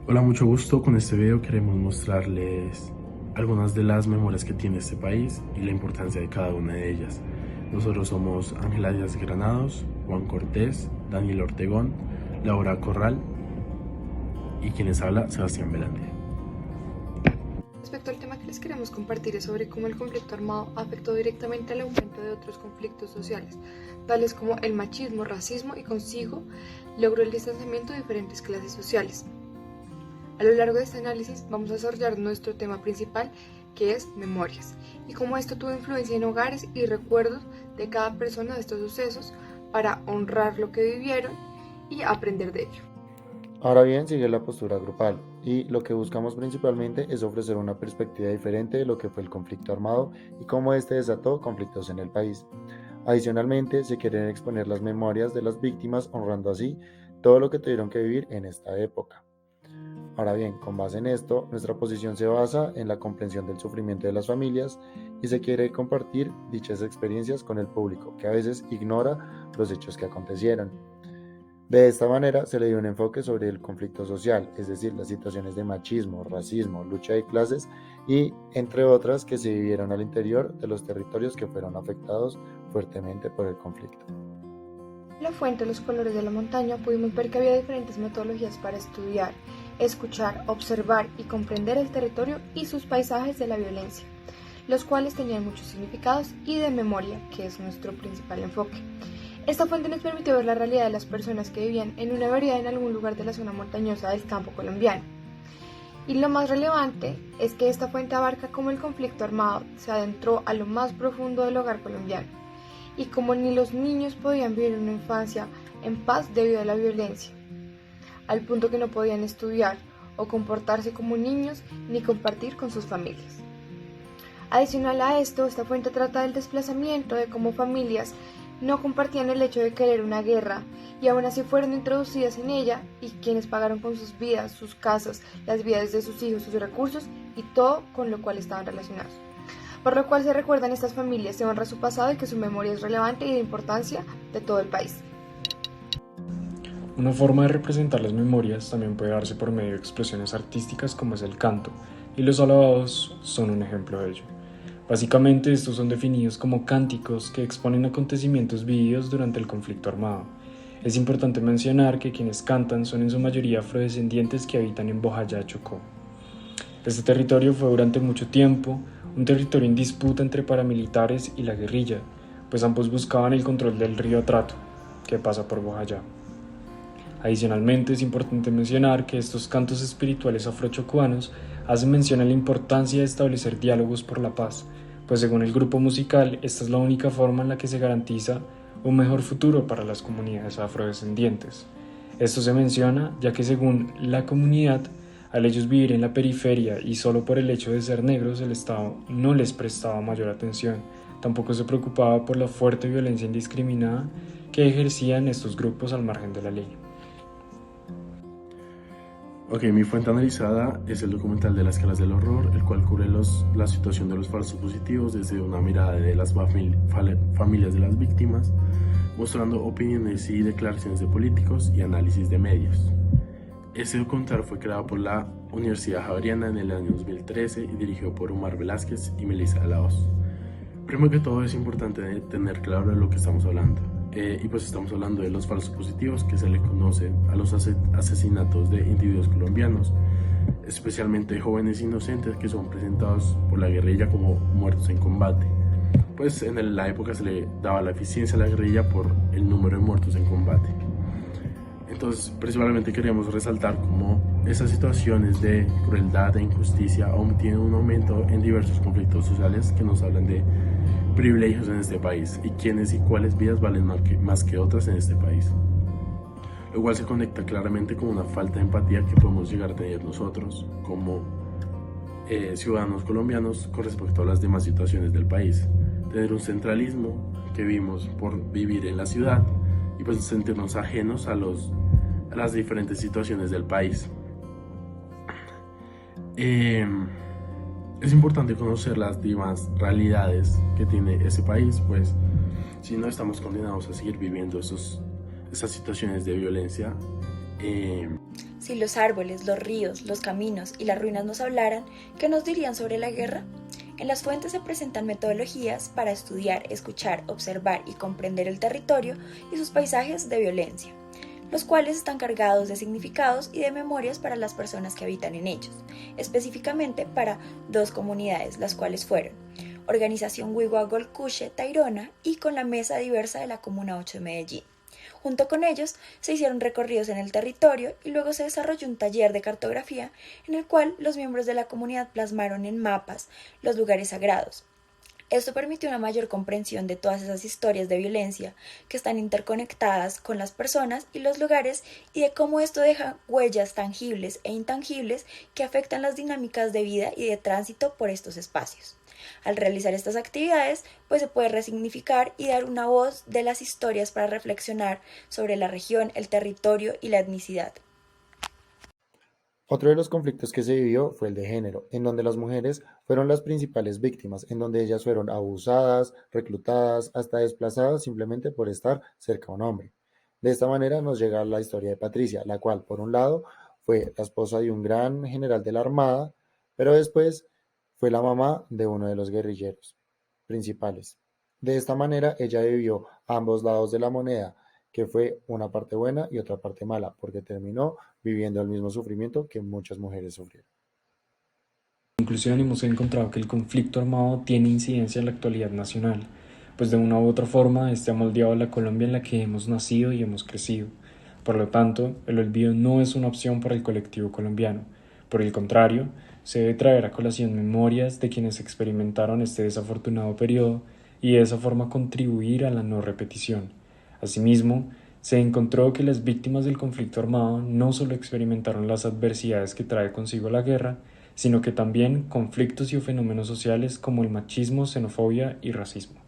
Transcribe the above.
Hola, mucho gusto. Con este video queremos mostrarles algunas de las memorias que tiene este país y la importancia de cada una de ellas. Nosotros somos Ángela Díaz Granados, Juan Cortés, Daniel Ortegón, Laura Corral y quien les habla, Sebastián Velandia. Respecto al tema que les queremos compartir es sobre cómo el conflicto armado afectó directamente al aumento de otros conflictos sociales, tales como el machismo, racismo y consigo logró el distanciamiento de diferentes clases sociales. A lo largo de este análisis vamos a desarrollar nuestro tema principal, que es memorias, y cómo esto tuvo influencia en hogares y recuerdos de cada persona de estos sucesos para honrar lo que vivieron y aprender de ello. Ahora bien, sigue la postura grupal y lo que buscamos principalmente es ofrecer una perspectiva diferente de lo que fue el conflicto armado y cómo este desató conflictos en el país. Adicionalmente, se quieren exponer las memorias de las víctimas, honrando así todo lo que tuvieron que vivir en esta época. Ahora bien, con base en esto, nuestra posición se basa en la comprensión del sufrimiento de las familias y se quiere compartir dichas experiencias con el público, que a veces ignora los hechos que acontecieron. De esta manera se le dio un enfoque sobre el conflicto social, es decir, las situaciones de machismo, racismo, lucha de clases y entre otras que se vivieron al interior de los territorios que fueron afectados fuertemente por el conflicto. En la fuente Los colores de la montaña pudimos ver que había diferentes metodologías para estudiar, escuchar, observar y comprender el territorio y sus paisajes de la violencia, los cuales tenían muchos significados, y de memoria, que es nuestro principal enfoque. Esta fuente nos permitió ver la realidad de las personas que vivían en una vereda en algún lugar de la zona montañosa del campo colombiano. Y lo más relevante es que esta fuente abarca cómo el conflicto armado se adentró a lo más profundo del hogar colombiano, y cómo ni los niños podían vivir una infancia en paz debido a la violencia, al punto que no podían estudiar o comportarse como niños ni compartir con sus familias. Adicional a esto, esta fuente trata del desplazamiento, de cómo familias no compartían el hecho de querer una guerra y aún así fueron introducidas en ella, y quienes pagaron con sus vidas, sus casas, las vidas de sus hijos, sus recursos y todo con lo cual estaban relacionados. Por lo cual se recuerdan estas familias, se honra su pasado y que su memoria es relevante y de importancia de todo el país. Una forma de representar las memorias también puede darse por medio de expresiones artísticas como es el canto, y los alabados son un ejemplo de ello. Básicamente estos son definidos como cánticos que exponen acontecimientos vividos durante el conflicto armado. Es importante mencionar que quienes cantan son en su mayoría afrodescendientes que habitan en Bojayá, Chocó. Este territorio fue durante mucho tiempo un territorio en disputa entre paramilitares y la guerrilla, pues ambos buscaban el control del río Atrato, que pasa por Bojayá. Adicionalmente, es importante mencionar que estos cantos espirituales afrochocuanos hacen mención a la importancia de establecer diálogos por la paz, pues según el grupo musical, esta es la única forma en la que se garantiza un mejor futuro para las comunidades afrodescendientes. Esto se menciona ya que según la comunidad, al ellos vivir en la periferia y solo por el hecho de ser negros, el Estado no les prestaba mayor atención, tampoco se preocupaba por la fuerte violencia indiscriminada que ejercían estos grupos al margen de la ley. Ok, mi fuente analizada es el documental de las caras del horror, el cual cubre la situación de los falsos positivos desde una mirada de las familias de las víctimas, mostrando opiniones y declaraciones de políticos y análisis de medios. Este documental fue creado por la Universidad Javeriana en el año 2013 y dirigido por Omar Velázquez y Melissa Laos. Primero que todo, es importante tener claro de lo que estamos hablando. Y pues estamos hablando de los falsos positivos, que se le conocen a los asesinatos de individuos colombianos, especialmente jóvenes inocentes que son presentados por la guerrilla como muertos en combate. Pues en la época se le daba la eficiencia a la guerrilla por el número de muertos en combate. Entonces, principalmente queríamos resaltar cómo esas situaciones de crueldad e injusticia aún tienen un aumento en diversos conflictos sociales que nos hablan de privilegios en este país y quiénes y cuáles vidas valen más que otras en este país. Lo cual se conecta claramente con una falta de empatía que podemos llegar a tener nosotros como ciudadanos colombianos con respecto a las demás situaciones del país. Tener un centralismo que vimos por vivir en la ciudad y pues sentirnos ajenos a las diferentes situaciones del país. Es importante conocer las demás realidades que tiene ese país, pues si no estamos condenados a seguir viviendo esas situaciones de violencia Si los árboles, los ríos, los caminos y las ruinas nos hablaran, ¿qué nos dirían sobre la guerra? En las fuentes se presentan metodologías para estudiar, escuchar, observar y comprender el territorio y sus paisajes de violencia, los cuales están cargados de significados y de memorias para las personas que habitan en ellos, específicamente para dos comunidades, las cuales fueron Organización Wigua-Golcuche Tayrona y con la Mesa Diversa de la Comuna 8 de Medellín. Junto con ellos se hicieron recorridos en el territorio y luego se desarrolló un taller de cartografía en el cual los miembros de la comunidad plasmaron en mapas los lugares sagrados. Esto permitió una mayor comprensión de todas esas historias de violencia que están interconectadas con las personas y los lugares y de cómo esto deja huellas tangibles e intangibles que afectan las dinámicas de vida y de tránsito por estos espacios. Al realizar estas actividades, pues se puede resignificar y dar una voz de las historias para reflexionar sobre la región, el territorio y la etnicidad. Otro de los conflictos que se vivió fue el de género, en donde las mujeres fueron las principales víctimas, en donde ellas fueron abusadas, reclutadas, hasta desplazadas simplemente por estar cerca a un hombre. De esta manera nos llega la historia de Patricia, la cual, por un lado, fue la esposa de un gran general de la Armada, pero después fue la mamá de uno de los guerrilleros principales. De esta manera, ella vivió ambos lados de la moneda, que fue una parte buena y otra parte mala, porque terminó viviendo el mismo sufrimiento que muchas mujeres sufrieron. En conclusión, hemos encontrado que el conflicto armado tiene incidencia en la actualidad nacional, pues de una u otra forma este ha moldeado la Colombia en la que hemos nacido y hemos crecido. Por lo tanto, el olvido no es una opción para el colectivo colombiano. Por el contrario, se debe traer a colación memorias de quienes experimentaron este desafortunado periodo y de esa forma contribuir a la no repetición. Asimismo, se encontró que las víctimas del conflicto armado no solo experimentaron las adversidades que trae consigo la guerra, sino que también conflictos y fenómenos sociales como el machismo, xenofobia y racismo.